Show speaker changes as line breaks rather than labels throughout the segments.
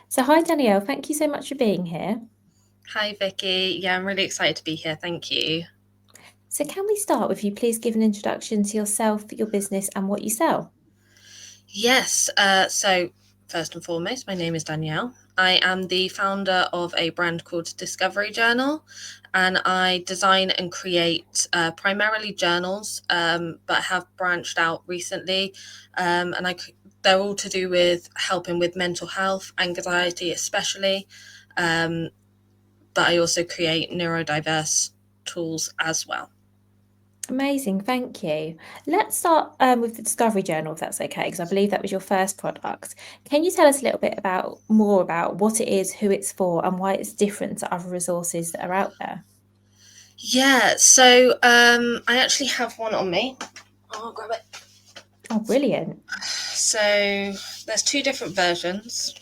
So, hi Danielle, thank you so much for being here.
Hi Vicky. Yeah, I'm really excited to be here. Thank you.
So, can we start with you please give an introduction to yourself, your business, and what you sell?
Yes, so first and foremost, my name is Danielle. I am the founder of a brand called Discovery Journal, and I design and create primarily journals, but have branched out recently. And they're all to do with helping with mental health, anxiety, especially. Um, but I also create neurodiverse tools as well.
Amazing, thank you. Let's start with the Discovery Journal, if that's okay, because I believe that was your first product. Can you tell us a little bit more about what it is, who it's for, and why it's different to other resources that are out there?
Yeah, so I actually have one on me. I'll grab it.
Oh, brilliant.
So there's two different versions.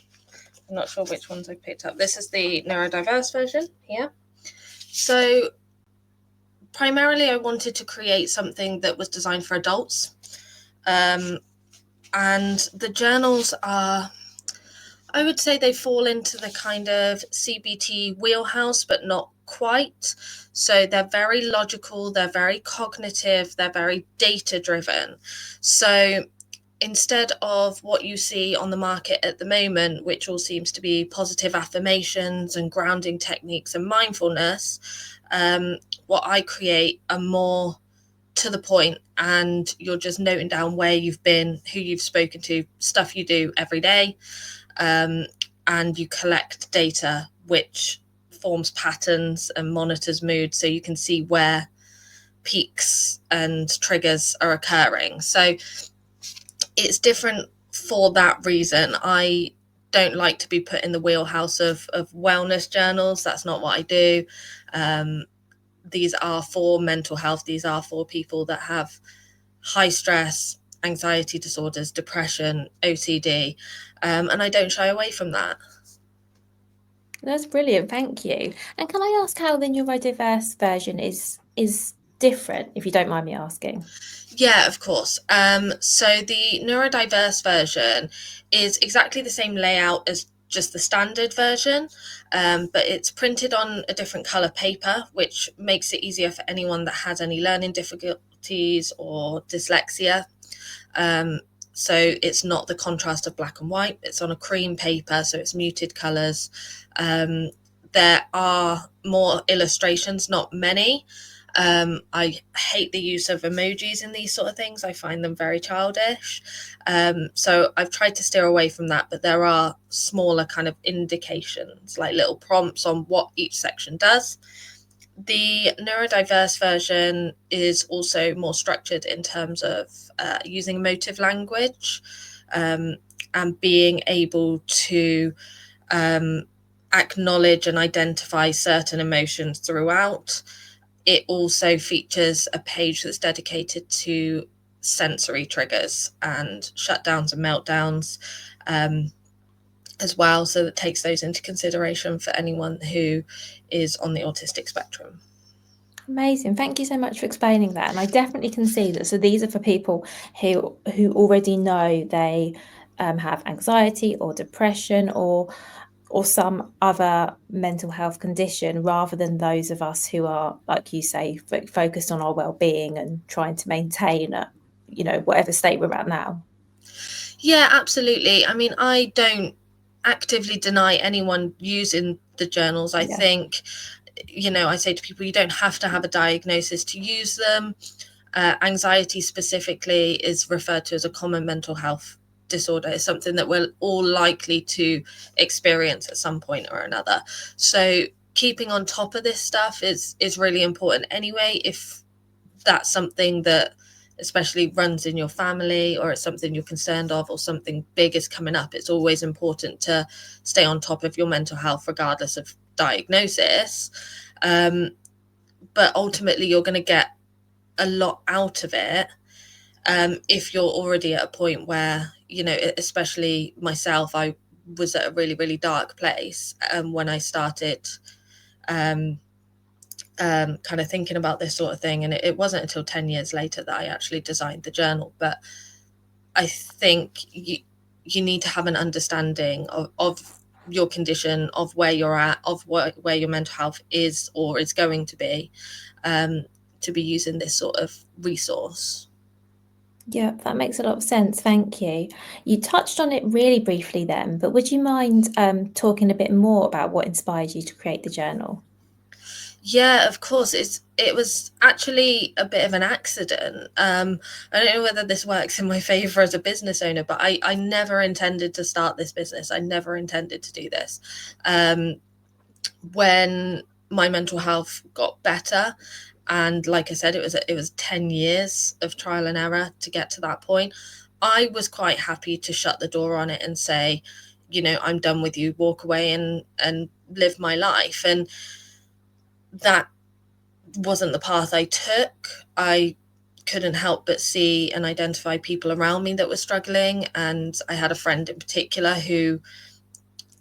I'm not sure which ones I picked up. This is the neurodiverse version here. So primarily, I wanted to create something that was designed for adults, um, and the journals are. I would say they fall into the kind of CBT wheelhouse, but not quite. So they're very logical, they're very cognitive, they're very data driven. So instead of what you see on the market at the moment, which all seems to be positive affirmations and grounding techniques and mindfulness, um, what I create are more to the point, and you're just noting down where you've been, who you've spoken to, stuff you do every day, um, and you collect data which forms patterns and monitors mood, so you can see where peaks and triggers are occurring. So it's different for that reason. I don't like to be put in the wheelhouse of wellness journals. That's not what I do. Um, these are for mental health. These are for people that have high stress, anxiety disorders, depression, OCD, and I don't shy away from that.
That's brilliant, thank you. And can I ask how the neurodiverse version is different, if you don't mind me asking?
Yeah, of course. So the neurodiverse version is exactly the same layout as just the standard version, but it's printed on a different color paper, which makes it easier for anyone that has any learning difficulties or dyslexia. Um, so it's not the contrast of black and white, it's on a cream paper, so it's muted colors. Um, there are more illustrations, not many. I hate the use of emojis in these sort of things. I find them very childish. So I've tried to steer away from that, but there are smaller kind of indications, like little prompts on what each section does. The neurodiverse version is also more structured in terms of using emotive language, um, and being able to um, acknowledge and identify certain emotions throughout. It also features a page that's dedicated to sensory triggers and shutdowns and meltdowns, um, as well. So that takes those into consideration for anyone who is on the autistic spectrum.
Amazing. Thank you so much for explaining that. And I definitely can see that. So these are for people who already know they have anxiety or depression or some other mental health condition, rather than those of us who are, like you say, focused on our well-being and trying to maintain, whatever state we're at now.
Yeah, absolutely. I mean, I don't actively deny anyone using the journals. I
Yeah.
think, I say to people, you don't have to have a diagnosis to use them. Anxiety specifically is referred to as a common mental health disorder. It's something that we're all likely to experience at some point or another. So keeping on top of this stuff is really important anyway. If that's something that especially runs in your family, or it's something you're concerned of, or something big is coming up, it's always important to stay on top of your mental health regardless of diagnosis. um, but ultimately you're going to get a lot out of it, if you're already at a point where, especially myself, I was at a really, really dark place when I started um, kind of thinking about this sort of thing. And it wasn't until 10 years later that I actually designed the journal. But I think you need to have an understanding of your condition, of where you're at, of where your mental health is or is going to be using this sort of resource.
Yeah, that makes a lot of sense. Thank you. You touched on it really briefly then, but would you mind talking a bit more about what inspired you to create the journal?
Yeah, of course. It was actually a bit of an accident. I don't know whether this works in my favor as a business owner, but I never intended to start this business. I never intended to do this. When my mental health got better, and like I said, it was 10 years of trial and error to get to that point. I was quite happy to shut the door on it and say, I'm done with you, walk away and live my life. And that wasn't the path I took. I couldn't help but see and identify people around me that were struggling. And I had a friend in particular who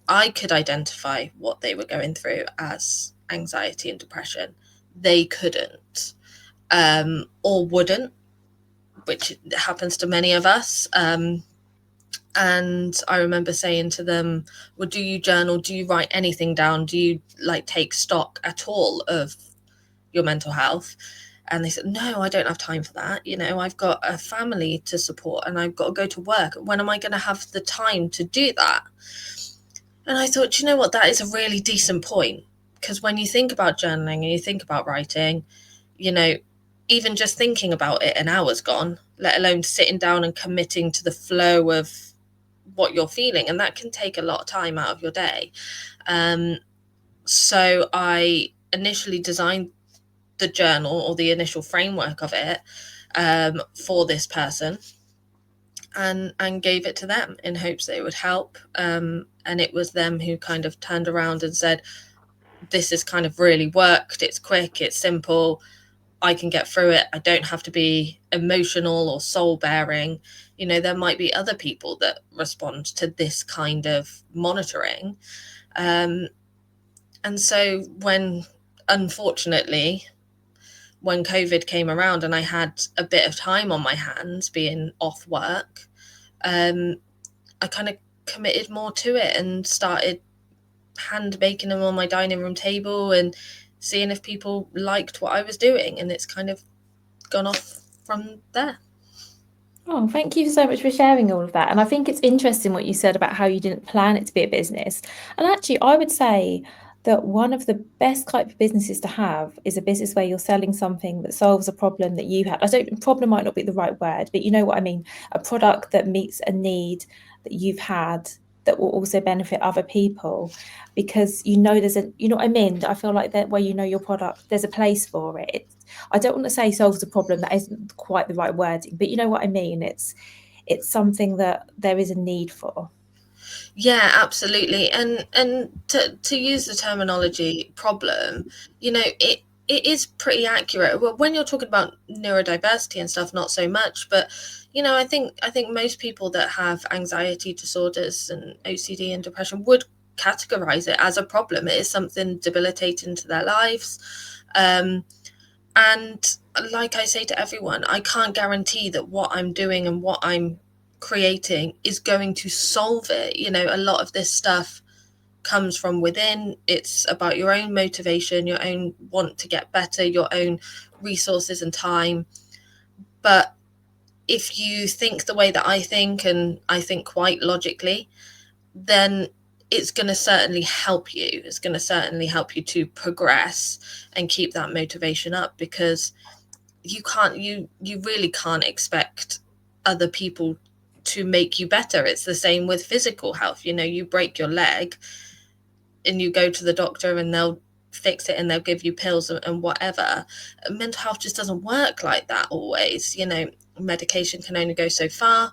I could identify what they were going through as anxiety and depression. They couldn't, or wouldn't, which happens to many of us. And I remember saying to them, well, do you journal? Do you write anything down? Do you take stock at all of your mental health? And they said, no, I don't have time for that. I've got a family to support and I've got to go to work. When am I going to have the time to do that? And I thought, you know what, that is a really decent point. Because when you think about journaling and you think about writing, you know, even just thinking about it, an hour's gone, let alone sitting down and committing to the flow of what you're feeling. And that can take a lot of time out of your day. So I initially designed the journal, or the initial framework of it, for this person, and gave it to them in hopes that it would help. And it was them who kind of turned around and said, this has kind of really worked. It's quick, it's simple. I can get through it. I don't have to be emotional or soul bearing. There might be other people that respond to this kind of monitoring. And so unfortunately, when COVID came around and I had a bit of time on my hands being off work, I kind of committed more to it and started hand baking them on my dining room table and seeing if people liked what I was doing. And it's kind of gone off from there.
Oh, thank you so much for sharing all of that. And I think it's interesting what you said about how you didn't plan it to be a business. And actually, I would say that one of the best type of businesses to have is a business where you're selling something that solves a problem that you have. I don't, problem might not be the right word, but you know what I mean? A product that meets a need that you've had that will also benefit other people, because you know you know what I mean? I feel like that where you know your product, there's a place for it. I don't want to say solves a problem, that isn't quite the right wording, but you know what I mean? It's something that there is a need for.
Yeah, absolutely. And to use the terminology problem, it is pretty accurate. Well, when you're talking about neurodiversity and stuff, not so much, but I think most people that have anxiety disorders and OCD and depression would categorize it as a problem. It is something debilitating to their lives. And like I say to everyone, I can't guarantee that what I'm doing and what I'm creating is going to solve it. A lot of this stuff comes from within. It's about your own motivation, your own want to get better, your own resources and time. But if you think the way that I think, and I think quite logically, then it's going to certainly help you. It's going to certainly help you to progress and keep that motivation up, because you really can't expect other people to make you better. It's the same with physical health. You break your leg and you go to the doctor and they'll fix it and they'll give you pills and whatever. Mental health just doesn't work like that always. Medication can only go so far.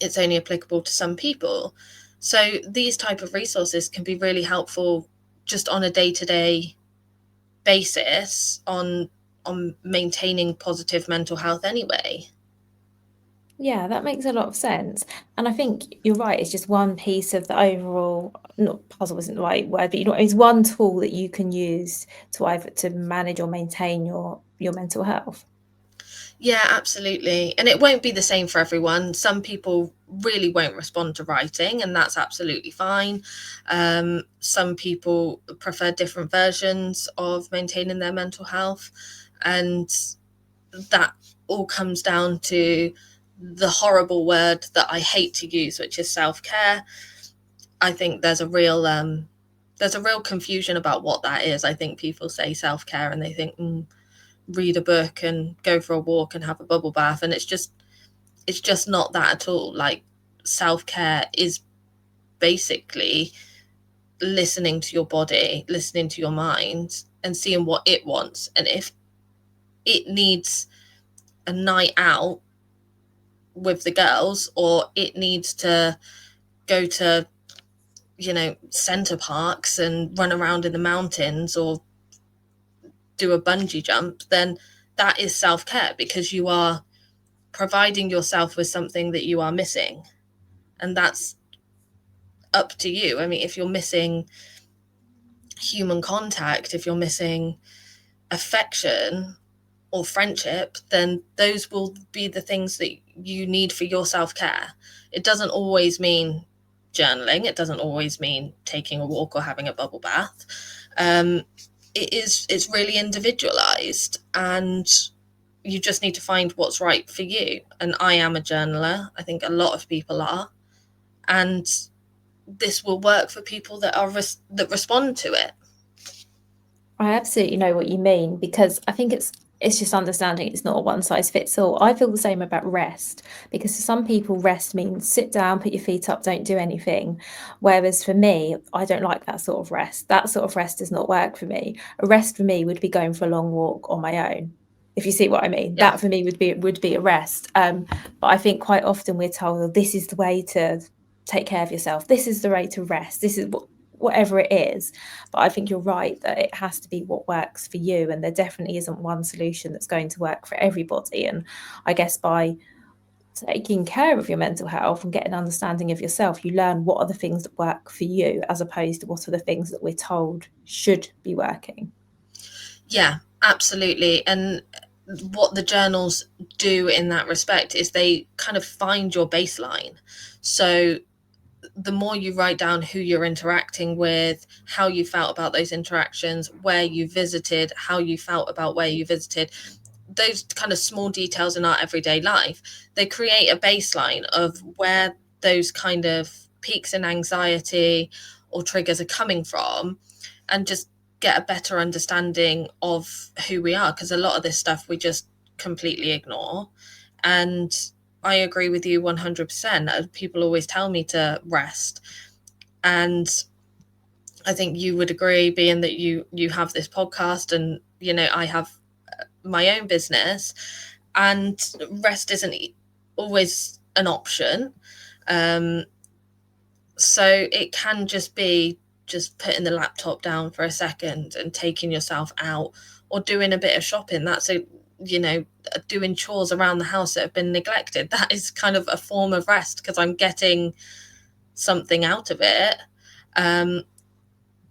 It's only applicable to some people. So these type of resources can be really helpful just on a day-to-day basis, on maintaining positive mental health anyway.
Yeah, that makes a lot of sense. And I think you're right, it's just one piece of the overall, not puzzle isn't the right word, but it's one tool that you can use to either to manage or maintain your mental health.
Yeah, absolutely. And it won't be the same for everyone. Some people really won't respond to writing, and that's absolutely fine. Some people prefer different versions of maintaining their mental health. And that all comes down to the horrible word that I hate to use, which is self-care. I think there's a real confusion about what that is. I think people say self-care and they think, read a book and go for a walk and have a bubble bath, and it's just not that at all. Like, self-care is basically listening to your body, listening to your mind, and seeing what it wants. And if it needs a night out with the girls, or it needs to go to, center parks and run around in the mountains, or do a bungee jump, then that is self-care, because you are providing yourself with something that you are missing. And that's up to you. I mean, if you're missing human contact, if you're missing affection or friendship, then those will be the things that you need for your self-care. It doesn't always mean journaling, it doesn't always mean taking a walk or having a bubble bath. It's really individualized, and you just need to find what's right for you. And I am a journaler. I think a lot of people are, and this will work for people that respond to it.
I absolutely know what you mean, because I think it's just understanding it's not a one size fits all. I feel the same about rest, because for some people rest means sit down, put your feet up, don't do anything. Whereas for me, I don't like that sort of rest. That sort of rest does not work for me. A rest for me would be going for a long walk on my own. If you see what I mean,
Yeah.
that for me would be a rest. But I think quite often we're told, oh, this is the way to take care of yourself. This is the way to rest. This is whatever it is. But I think you're right that it has to be what works for you, and there definitely isn't one solution that's going to work for everybody. And I guess by taking care of your mental health and getting an understanding of yourself, you learn what are the things that work for you, as opposed to what are the things that we're told should be working.
Yeah, absolutely. And what the journals do in that respect is they kind of find your baseline. So the more you write down who you're interacting with, how you felt about those interactions, where you visited, how you felt about where you visited, those kind of small details in our everyday life, they create a baseline of where those kind of peaks in anxiety or triggers are coming from, and just get a better understanding of who we are, because a lot of this stuff we just completely ignore. And I agree with you 100%. People always tell me to rest, and I think you would agree, being that you have this podcast, and I have my own business, and rest isn't always an option. Um, so it can just be just putting the laptop down for a second and taking yourself out, or doing a bit of shopping. That's doing chores around the house that have been neglected. That is kind of a form of rest, because I'm getting something out of it, um,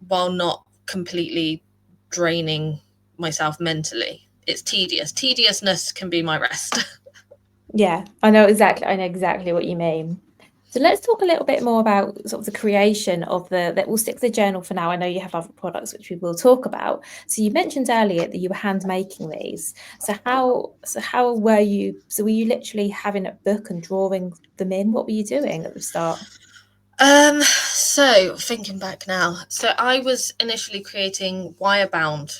while not completely draining myself mentally. It's tedious. Tediousness can be my rest.
Yeah, I know exactly what you mean. So let's talk a little bit more about sort of the creation of that. We'll stick to the journal for now. I know you have other products which we will talk about. So you mentioned earlier that you were hand making these. So how were you? So were you literally having a book and drawing them in? What were you doing at the start?
So thinking back now, so I was initially creating wire bound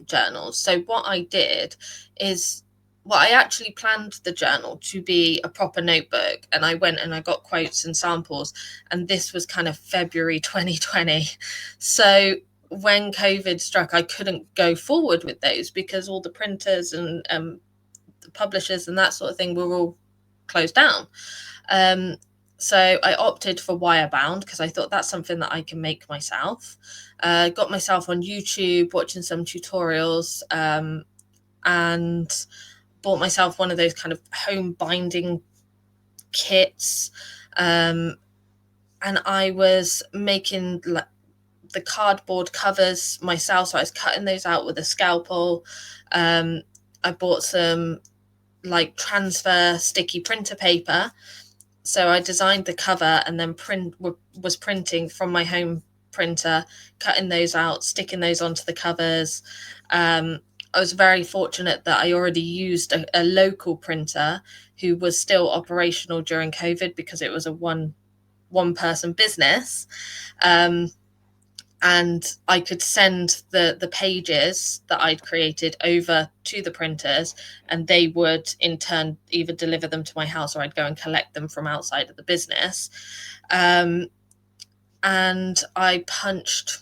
journals. So what I did is, well, I actually planned the journal to be a proper notebook, and I went and I got quotes and samples, and this was kind of February 2020. So when COVID struck, I couldn't go forward with those, because all the printers and the publishers and that sort of thing were all closed down. Um, so I opted for wire bound, because I thought that's something that I can make myself. Got myself on YouTube watching some tutorials, and bought myself one of those kind of home binding kits. And I was making the cardboard covers myself. So I was cutting those out with a scalpel. I bought some like transfer sticky printer paper. So I designed the cover and then was printing from my home printer, cutting those out, sticking those onto the covers. I was very fortunate that I already used a local printer who was still operational during COVID, because it was a one person business. And I could send the pages that I'd created over to the printers, and they would in turn either deliver them to my house, or I'd go and collect them from outside of the business. And I punched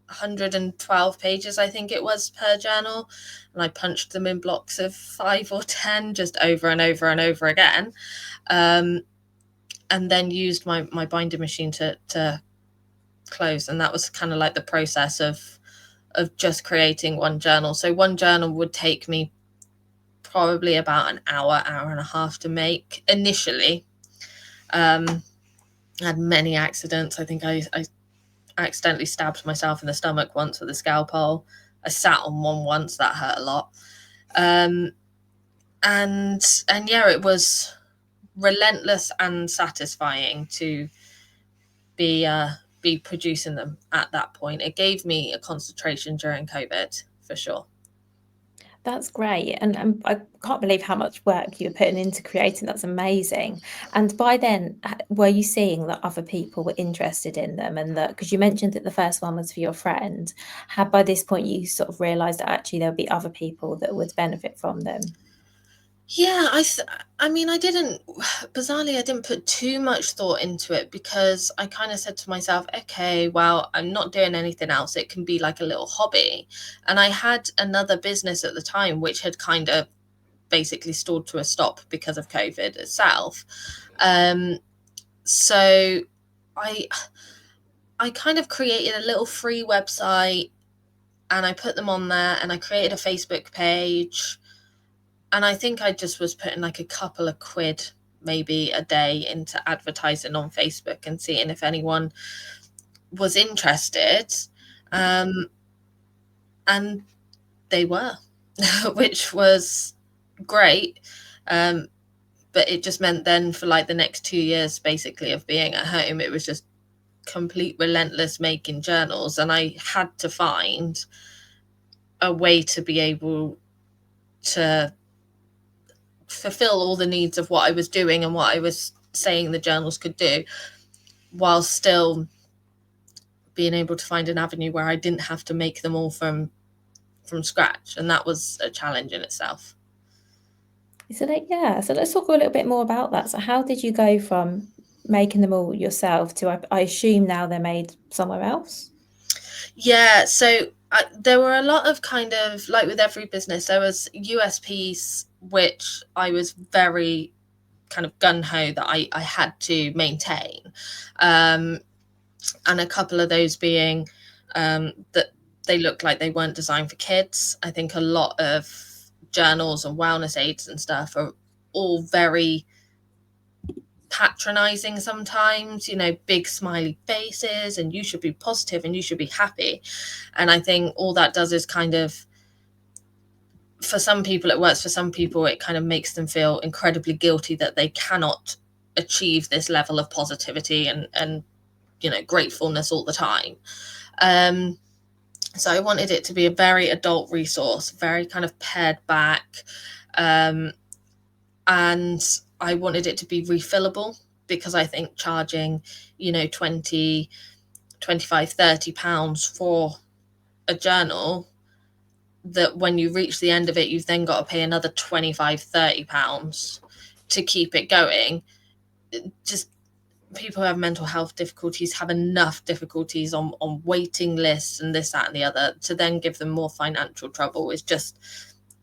112 pages, I think it was, per journal, and I punched them in blocks of 5 or 10, just over and over and over again. And then used my binder machine to close, and that was kind of like the process of just creating one journal. So one journal would take me probably about an hour and a half to make initially. I had many accidents. I think I accidentally stabbed myself in the stomach once with a scalpel. I sat on one once, that hurt a lot. And yeah, it was relentless and satisfying to be producing them at that point. It gave me a concentration during COVID, for sure.
That's great. And I can't believe how much work you're putting into creating. That's amazing. And by then, were you seeing that other people were interested in them? And that, because you mentioned that the first one was for your friend, had by this point you sort of realised that actually there would be other people that would benefit from them?
Yeah, I mean, bizarrely, I didn't put too much thought into it, because I kind of said to myself, okay, well, I'm not doing anything else. It can be like a little hobby. And I had another business at the time, which had kind of basically stalled to a stop because of COVID itself. So I, I kind of created a little free website, and I put them on there, and I created a Facebook page. And I think I just was putting like a couple of quid maybe a day into advertising on Facebook and seeing if anyone was interested. And they were, which was great. But it just meant then for like the next 2 years basically of being at home, it was just complete relentless making journals. And I had to find a way to be able to fulfill all the needs of what I was doing and what I was saying the journals could do, while still being able to find an avenue where I didn't have to make them all from scratch. And that was a challenge in itself.
So so let's talk a little bit more about that. So how did you go from making them all yourself to, I assume now they're made somewhere else?
Yeah, so there were a lot of, kind of like with every business, there was USPs which I was very kind of gun-ho that I had to maintain. And a couple of those being that they looked like they weren't designed for kids. I think a lot of journals and wellness aids and stuff are all very patronizing sometimes, big smiley faces, and you should be positive and you should be happy. And I think all that does is kind of, for some people it works, for some people it kind of makes them feel incredibly guilty that they cannot achieve this level of positivity and gratefulness all the time. So I wanted it to be a very adult resource, very kind of pared back, and I wanted it to be refillable, because I think charging 20, 25, 30 pounds for a journal, that when you reach the end of it you've then got to pay another 25, 30 pounds to keep it going. Just people who have mental health difficulties have enough difficulties on waiting lists and this, that and the other, to then give them more financial trouble is just,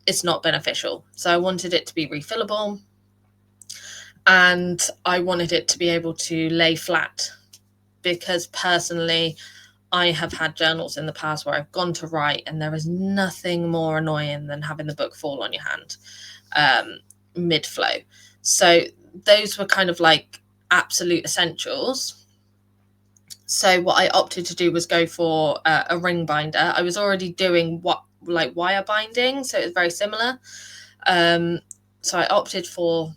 it's not beneficial. So I wanted it to be refillable, and I wanted it to be able to lay flat, because personally I have had journals in the past where I've gone to write and there is nothing more annoying than having the book fall on your hand mid-flow. So those were kind of like absolute essentials. So what I opted to do was go for a ring binder. I was already doing wire binding, so it was very similar. So I opted for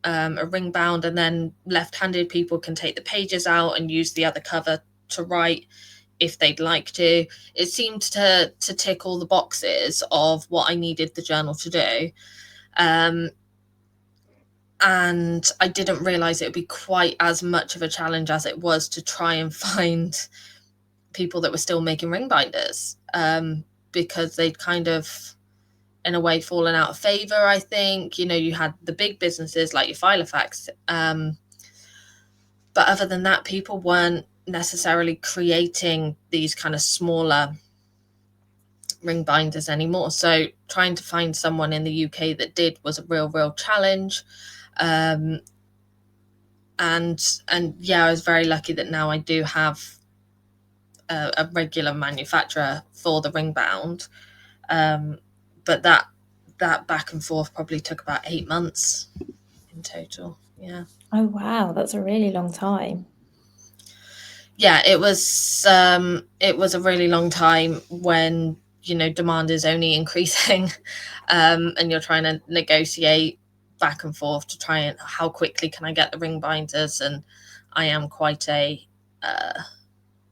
a ring bound, and then left-handed people can take the pages out and use the other cover to write if they'd like to. It seemed to tick all the boxes of what I needed the journal to do. And I didn't realize it would be quite as much of a challenge as it was to try and find people that were still making ring binders, because they'd kind of, in a way, fallen out of favor. I think, you had the big businesses like your Filofax, but other than that, people weren't necessarily creating these kind of smaller ring binders anymore. So trying to find someone in the UK that did was a real challenge. And yeah, I was very lucky that now I do have a regular manufacturer for the ring bound. But that back and forth probably took about 8 months in total. Yeah.
Oh, wow, that's a really long time.
Yeah, it was a really long time when demand is only increasing, and you're trying to negotiate back and forth to try and how quickly can I get the ring binders. And I am quite a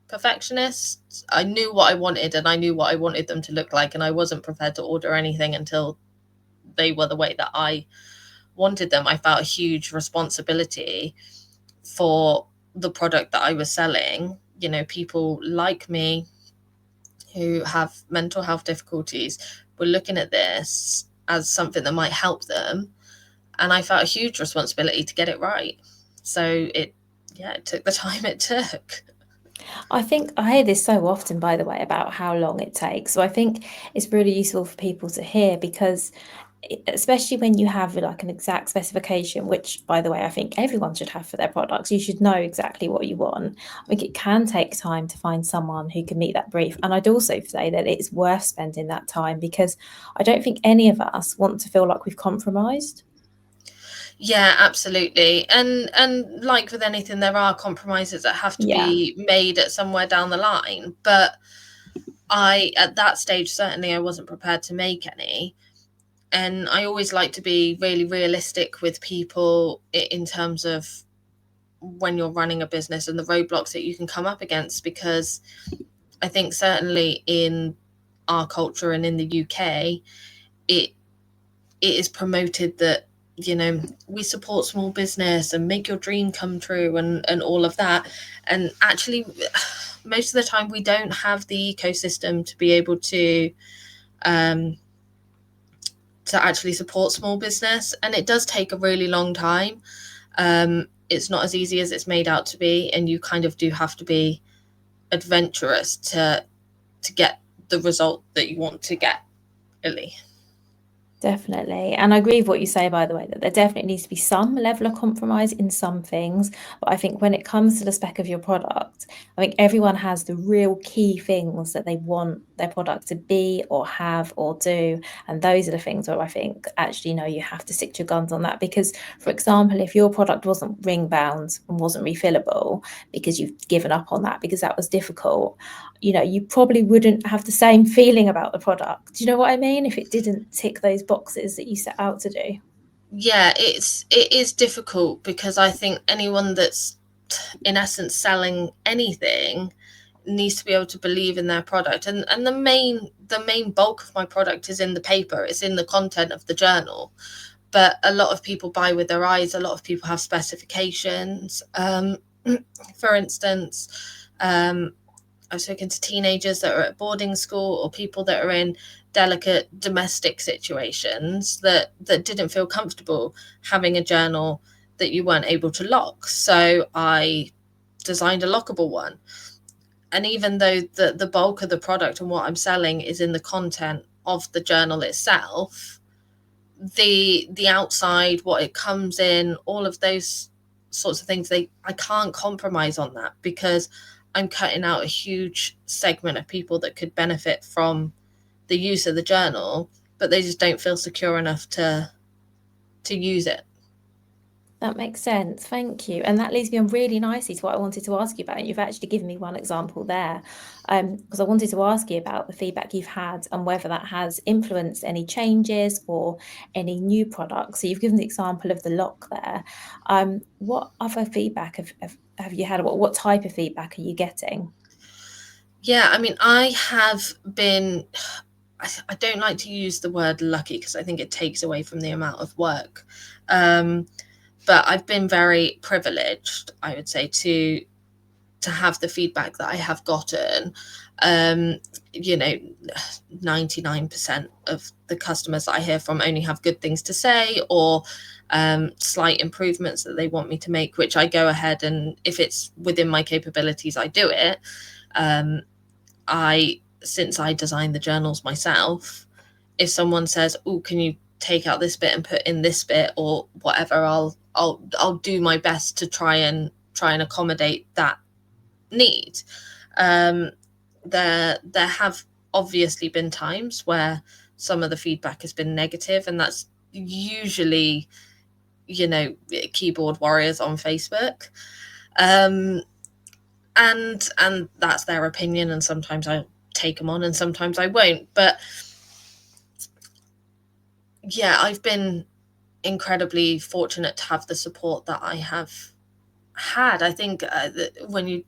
perfectionist. I knew what I wanted, and I knew what I wanted them to look like, and I wasn't prepared to order anything until they were the way that I wanted them. I felt a huge responsibility for the product that I was selling. People like me who have mental health difficulties were looking at this as something that might help them, and I felt a huge responsibility to get it right. So it took the time it took.
I think I hear this so often, by the way, about how long it takes. So I think it's really useful for people to hear because especially when you have like an exact specification, which by the way, I think everyone should have for their products, you should know exactly what you want. I think it can take time to find someone who can meet that brief. And I'd also say that it's worth spending that time because I don't think any of us want to feel like we've compromised.
Yeah, absolutely. And like with anything, there are compromises that have to
Yeah,
be made at somewhere down the line. But at that stage, certainly I wasn't prepared to make any. And I always like to be really realistic with people in terms of when you're running a business and the roadblocks that you can come up against, because I think certainly in our culture and in the UK, it it is promoted that we support small business and make your dream come true, and all of that. And actually, most of the time we don't have the ecosystem to be able um to actually support small business, and it does take a really long time. It's not as easy as it's made out to be, and you kind of do have to be adventurous to get the result that you want to get, really.
definitely. And I agree with what you say, by the way, that there definitely needs to be some level of compromise in some things. But I think when it comes to the spec of your product, I think everyone has the real key things that they want their product to be or have or do. And those are the things where I think actually, you have to stick to your guns on that. Because, for example, if your product wasn't ring bound and wasn't refillable because you've given up on that because that was difficult, you probably wouldn't have the same feeling about the product. Do you know what I mean? If it didn't tick those boxes that you set out to do.
Yeah, it is difficult, because I think anyone that's in essence selling anything needs to be able to believe in their product. And the main bulk of my product is in the paper, it's in the content of the journal. But a lot of people buy with their eyes, a lot of people have specifications. For instance, I was talking to teenagers that are at boarding school, or people that are in delicate domestic situations that didn't feel comfortable having a journal that you weren't able to lock. So I designed a lockable one. And even though the bulk of the product and what I'm selling is in the content of the journal itself, the outside, what it comes in, all of those sorts of things, I can't compromise on that, because I'm cutting out a huge segment of people that could benefit from the use of the journal, but they just don't feel secure enough to use it.
That makes sense. Thank you. And that leads me on really nicely to what I wanted to ask you about. You've actually given me one example there, because I wanted to ask you about the feedback you've had and whether that has influenced any changes or any new products. So you've given the example of the lock there. What other feedback have you had? What type of feedback are you getting?
Yeah, I mean, I have been, I don't like to use the word lucky because I think it takes away from the amount of work. But I've been very privileged, I would say, to have the feedback that I have gotten. You know, 99% of the customers that I hear from only have good things to say, or slight improvements that they want me to make, which I go ahead and, if it's within my capabilities, I do it. Since I design the journals myself, if someone says, "Oh, can you take out this bit and put in this bit," or whatever, I'll do my best to try and accommodate that need. Um, there have obviously been times where some of the feedback has been negative, and that's usually, keyboard warriors on Facebook. And that's their opinion, and sometimes I'll take them on and sometimes I won't. But yeah, I've been incredibly fortunate to have the support that I have had. I think that when you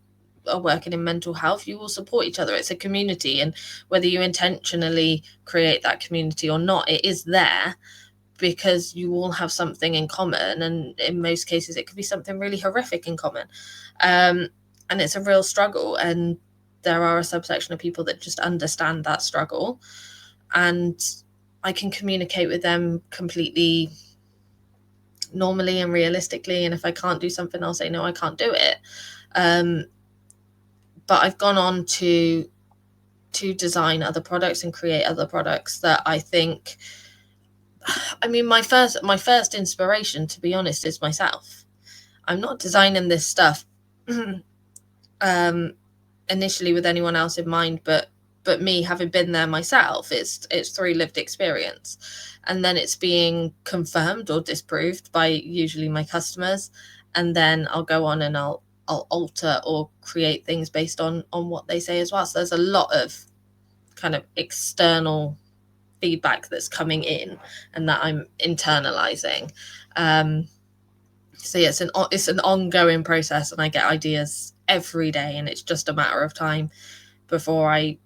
are working in mental health, you will support each other. It's a community, and whether you intentionally create that community or not, it is there because you all have something in common, and in most cases it could be something really horrific in common. And it's a real struggle, and there are a subsection of people that just understand that struggle, and I can communicate with them completely normally and realistically. And if I can't do something, I'll say, no, I can't do it. But I've gone on to design other products and create other products that I think, I mean, my first inspiration, to be honest, is myself. I'm not designing this stuff initially with anyone else in mind, but me having been there myself. It's through lived experience, and then it's being confirmed or disproved by usually my customers, and then I'll go on and I'll alter or create things based on what they say as well. So there's a lot of kind of external feedback that's coming in and that I'm internalizing. So yeah, it's an ongoing process, and I get ideas every day, and it's just a matter of time before I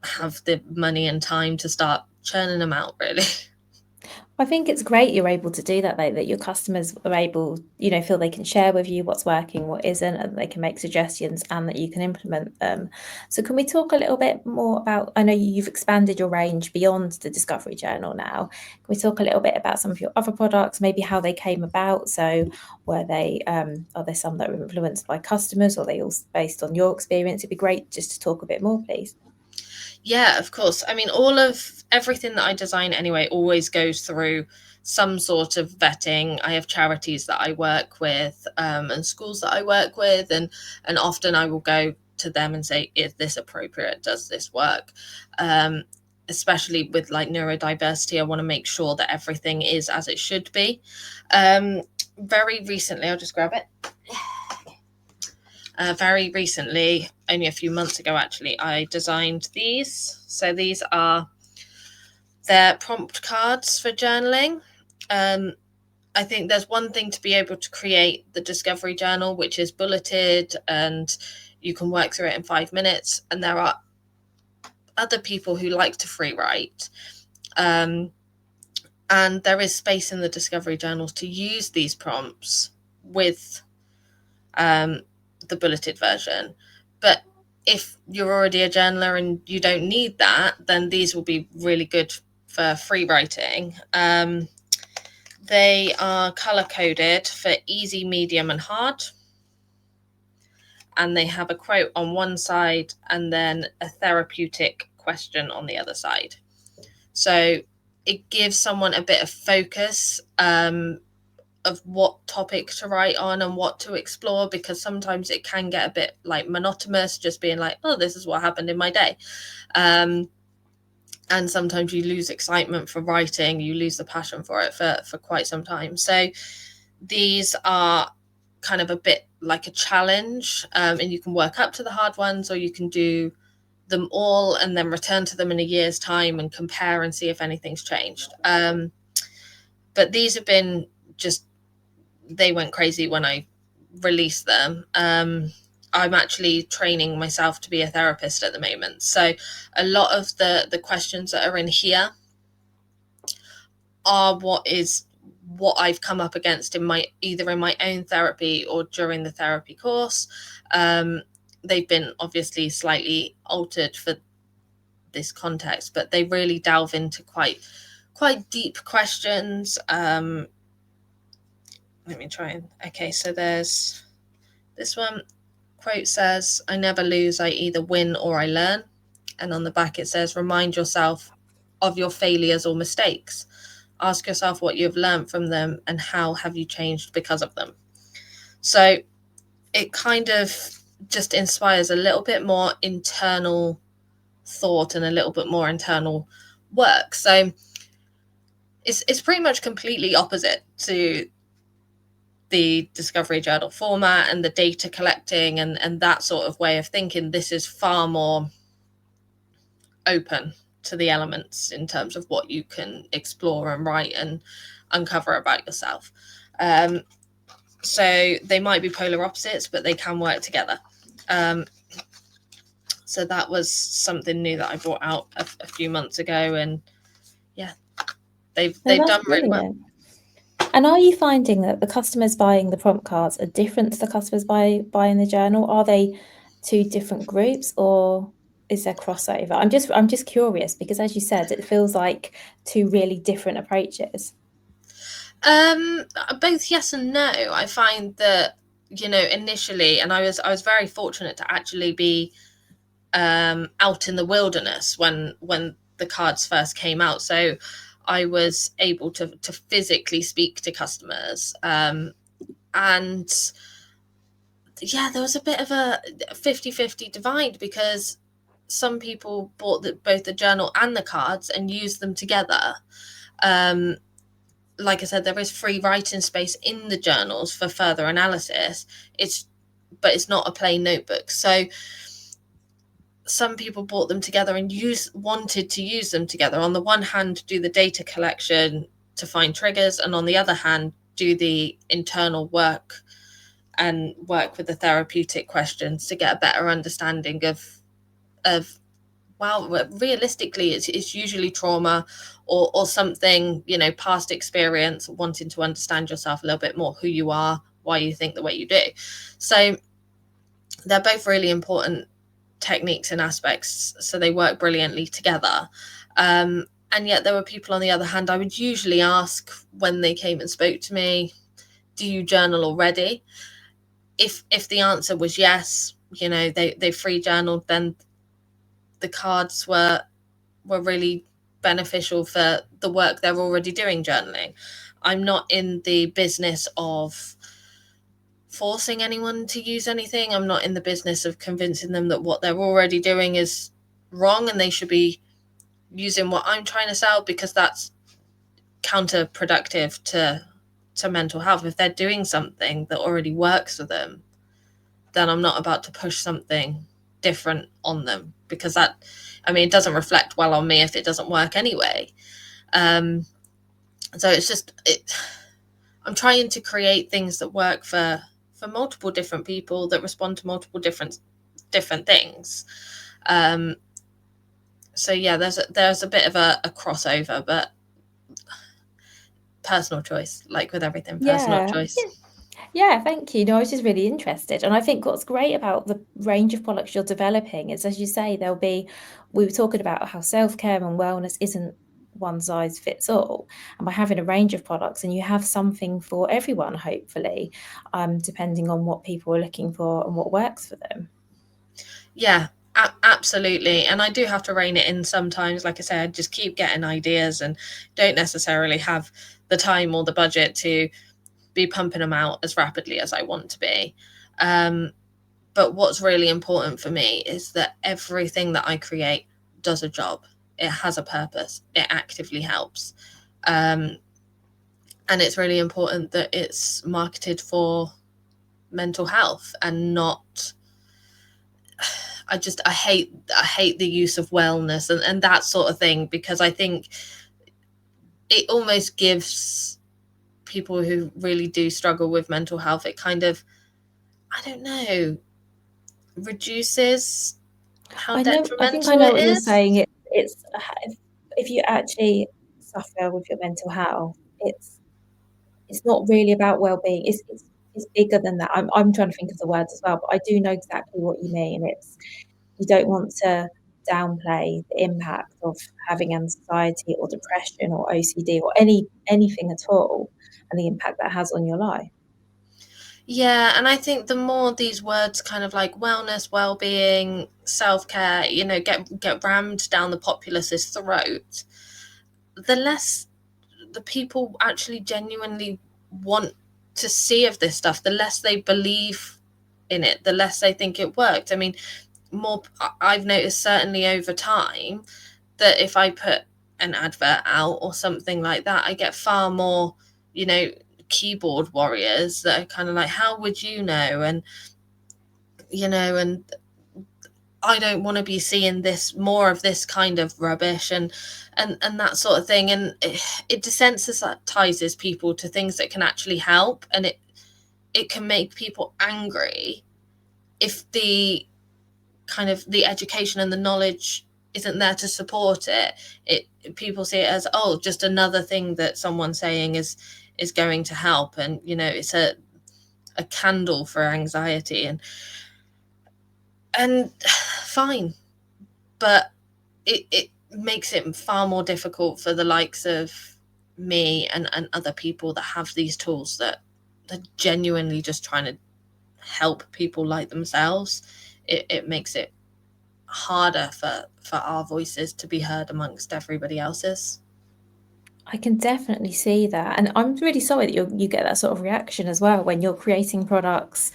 have the money and time to start churning them out, really.
I think it's great you're able to do that, though, that your customers are able, feel they can share with you what's working, what isn't, and they can make suggestions and that you can implement them. So can we talk a little bit more about, I know you've expanded your range beyond the Discovery Journal now. Can we talk a little bit about some of your other products, maybe how they came about? So are there some that were influenced by customers, or are they all based on your experience? It'd be great just to talk a bit more, please.
Yeah, of course. I mean, everything that I design anyway always goes through some sort of vetting. I have charities that I work with, and schools that I work with, and often I will go to them and say, is this appropriate? Does this work? Especially with like neurodiversity, I want to make sure that everything is as it should be. Very recently, I'll just grab it. Very recently, only a few months ago actually, I designed these. So these are their prompt cards for journaling. I think there's one thing to be able to create the Discovery Journal, which is bulleted and you can work through it in 5 minutes. And there are other people who like to free write. And there is space in the Discovery Journals to use these prompts with the bulleted version. But if you're already a journaler and you don't need that, then these will be really good for free writing. They are color coded for easy, medium, and hard. And they have a quote on one side and then a therapeutic question on the other side. So it gives someone a bit of focus of what topic to write on and what to explore, because sometimes it can get a bit like monotonous, just being like, oh, this is what happened in my day. And sometimes you lose excitement for writing, you lose the passion for it for quite some time. So these are kind of a bit like a challenge, and you can work up to the hard ones, or you can do them all and then return to them in a year's time and compare and see if anything's changed. But these have been just, they went crazy when I released them. I'm actually training myself to be a therapist at the moment. So a lot of the questions that are in here are what I've come up against in my, either in my own therapy or during the therapy course. They've been obviously slightly altered for this context, but they really delve into quite deep questions. Let me try and, okay, so there's this one. Quote says, "I never lose, I either win or I learn." And on the back it says, "Remind yourself of your failures or mistakes. Ask yourself what you've learned from them and how have you changed because of them." So it kind of just inspires a little bit more internal thought and a little bit more internal work. So it's pretty much completely opposite to the discovery journal format and the data collecting and that sort of way of thinking. This is far more open to the elements in terms of what you can explore and write and uncover about yourself. So they might be polar opposites, but they can work together. So that was something new that I brought out a few months ago, and yeah, they've done really well.
And are you finding that the customers buying the prompt cards are different to the customers buying the journal? Are they two different groups, or is there crossover? I'm just curious, because as you said, it feels like two really different approaches.
Both yes and no. I find that, initially, and I was very fortunate to actually be out in the wilderness when the cards first came out. So I was able to physically speak to customers. And yeah, there was a bit of a 50-50 divide, because some people bought both the journal and the cards and used them together. Like I said, there is free writing space in the journals for further analysis. But it's not a plain notebook. So some people bought them together and wanted to use them together. On the one hand, do the data collection to find triggers, and on the other hand, do the internal work and work with the therapeutic questions to get a better understanding of well, realistically, it's usually trauma or something, past experience, wanting to understand yourself a little bit more, who you are, why you think the way you do. So they're both really important techniques and aspects, so they work brilliantly together. And yet there were people, on the other hand, I would usually ask when they came and spoke to me, "Do you journal already?" If the answer was yes, they free journaled, then the cards were really beneficial for the work they're already doing journaling. I'm not in the business of forcing anyone to use anything. I'm not in the business of convincing them that what they're already doing is wrong and they should be using what I'm trying to sell, because that's counterproductive to mental health. If they're doing something that already works for them, then I'm not about to push something different on them, because that, it doesn't reflect well on me if it doesn't work anyway. So I'm trying to create things that work for multiple different people, that respond to multiple different things. So yeah, there's a bit of a crossover, but personal choice, like with everything, personal choice.
Yeah, thank you. No, I was just really interested. And I think what's great about the range of products you're developing is, as you say, we were talking about how self-care and wellness isn't one size fits all. And by having a range of products, and you have something for everyone, hopefully, depending on what people are looking for and what works for them.
Yeah, absolutely. And I do have to rein it in sometimes. Like I said, just keep getting ideas and don't necessarily have the time or the budget to be pumping them out as rapidly as I want to be. But what's really important for me is that everything that I create does a job. It has a purpose. It actively helps. And it's really important that it's marketed for mental health and not, I hate the use of wellness and that sort of thing, because I think it almost gives people who really do struggle with mental health, it kind of, I don't know, reduces how
I think I
detrimental
know
it
what you're
is.
saying. It's if you actually suffer with your mental health, it's not really about well-being. It's bigger than that. I'm trying to think of the words as well, but I do know exactly what you mean. It's you don't want to downplay the impact of having anxiety or depression or OCD or anything at all, and the impact that has on your life.
Yeah, and I think the more these words kind of like wellness, well-being, self-care, get rammed down the populace's throat, the less the people actually genuinely want to see of this stuff, the less they believe in it, the less they think it worked. I mean, more I've noticed certainly over time that if I put an advert out or something like that, I get far more, you know, keyboard warriors that are kind of like, how would you know? And I don't want to be seeing this more of this kind of rubbish and that sort of thing. And it desensitizes people to things that can actually help, and it can make people angry if the education and the knowledge isn't there to support it. People see it as, oh, just another thing that someone's saying is going to help, and it's a candle for anxiety, and fine, but it makes it far more difficult for the likes of me and other people that have these tools that are genuinely just trying to help people like themselves. It makes it harder for our voices to be heard amongst everybody else's.
I can definitely see that, and I'm really sorry that you get that sort of reaction as well when you're creating products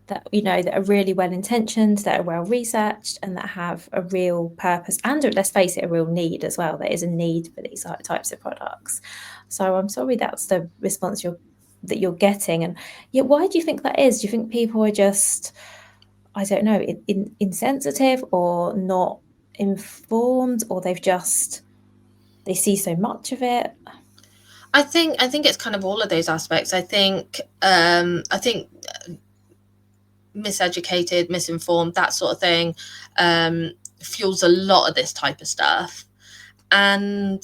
that, that are really well-intentioned, that are well-researched, and that have a real purpose and, let's face it, a real need as well. There is a need for these types of products. So I'm sorry that's the response you're getting, and yeah, why do you think that is? Do you think people are just, I don't know, insensitive or not informed, or they see so much of it?
I think it's kind of all of those aspects. I think miseducated, misinformed, that sort of thing, fuels a lot of this type of stuff. And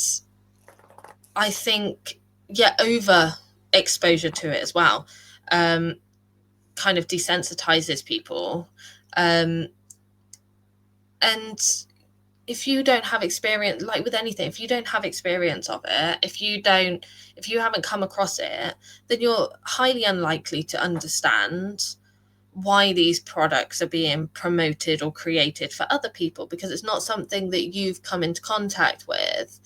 I think, yeah, over exposure to it as well, kind of desensitizes people. Um, and if you don't have experience, like with anything, if you don't have experience of it, if you haven't come across it, then you're highly unlikely to understand why these products are being promoted or created for other people, because it's not something that you've come into contact with.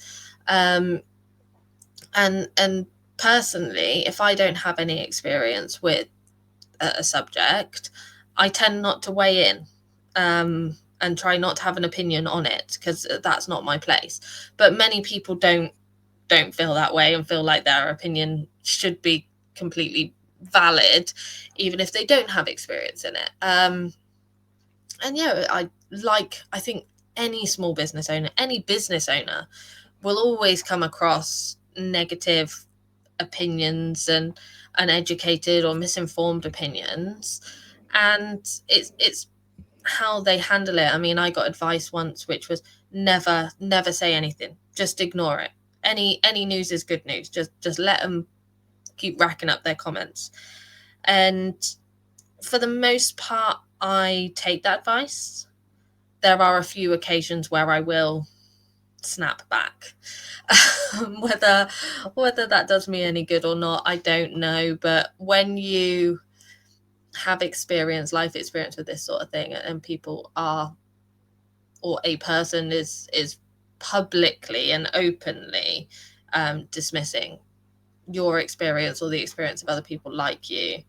um, and personally, if I don't have any experience with a subject, I tend not to weigh in, and try not to have an opinion on it, because that's not my place. But many people don't feel that way and feel like their opinion should be completely valid, even if they don't have experience in it. And yeah, I think any small business owner, any business owner, will always come across negative opinions and uneducated or misinformed opinions, and it's how they handle it. I mean, I got advice once which was, never say anything, just ignore it. Any news is good news, just let them keep racking up their comments. And for the most part, I take that advice. There are a few occasions where I will snap back. whether whether that does me any good or not, I don't know. But when you have life experience with this sort of thing, and people are, or a person is publicly and openly dismissing your experience or the experience of other people like you,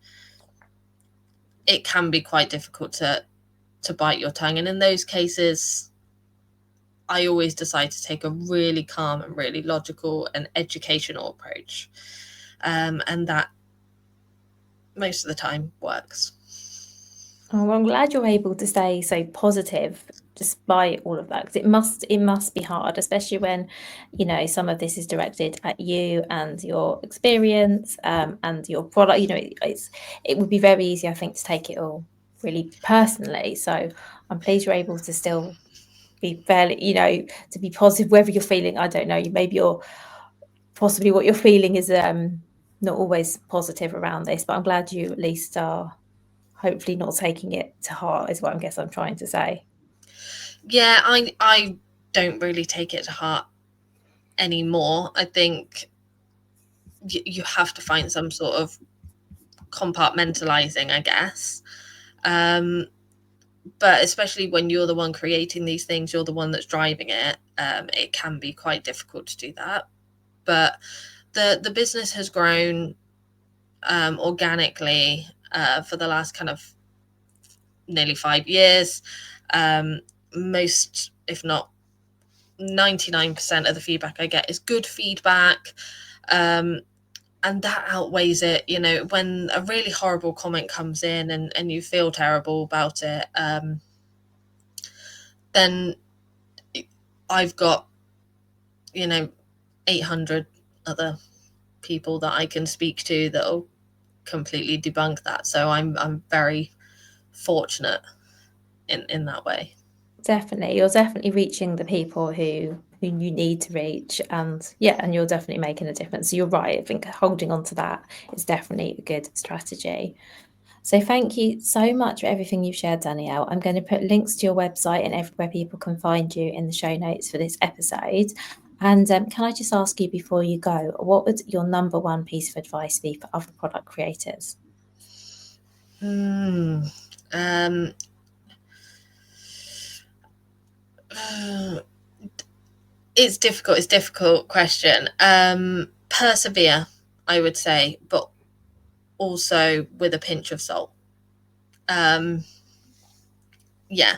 it can be quite difficult to bite your tongue. And in those cases, I always decide to take a really calm and really logical and educational approach. and that most of the time works.
Oh, well, I'm glad you're able to stay so positive despite all of that, because it must be hard, especially when, you know, some of this is directed at you and your experience, and your product. You know, it would be very easy, I think, to take it all really personally. So I'm pleased you're able to still be fairly, you know, to be positive, whether you're feeling, I don't know, maybe you're possibly what you're feeling is not always positive around this, but I'm glad you at least are hopefully not taking it to heart, is what I guess I'm trying to say.
Yeah, I don't really take it to heart anymore. I think you have to find some sort of compartmentalizing, I guess. Um, but especially when you're the one creating these things, you're the one that's driving it. It can be quite difficult to do that. But the business has grown organically for the last kind of nearly 5 years. Most, if not 99% of the feedback I get is good feedback. And that outweighs it. You know, when a really horrible comment comes in and you feel terrible about it, then I've got, 800 other people that I can speak to that'll completely debunk that. So I'm very fortunate in that way.
Definitely, you're definitely reaching the people who you need to reach, and yeah, and you're definitely making a difference. So you're right. I think holding on to that is definitely a good strategy. So thank you so much for everything you've shared, Danielle. I'm going to put links to your website and everywhere people can find you in the show notes for this episode. And can I just ask you before you go, what would your number one piece of advice be for other product creators?
Hmm. Um, it's difficult. It's a difficult question. Persevere, I would say, but also with a pinch of salt. Um, yeah,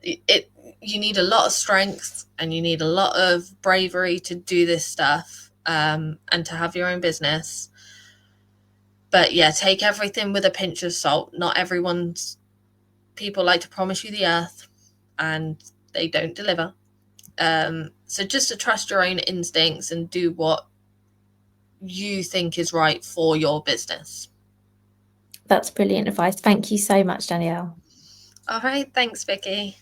it you need a lot of strength and you need a lot of bravery to do this stuff, and to have your own business. But yeah, take everything with a pinch of salt. Not everyone's people like to promise you the earth, and they don't deliver. So just to trust your own instincts and do what you think is right for your business.
That's brilliant advice. Thank you so much, Danielle.
All right, thanks, Vicky.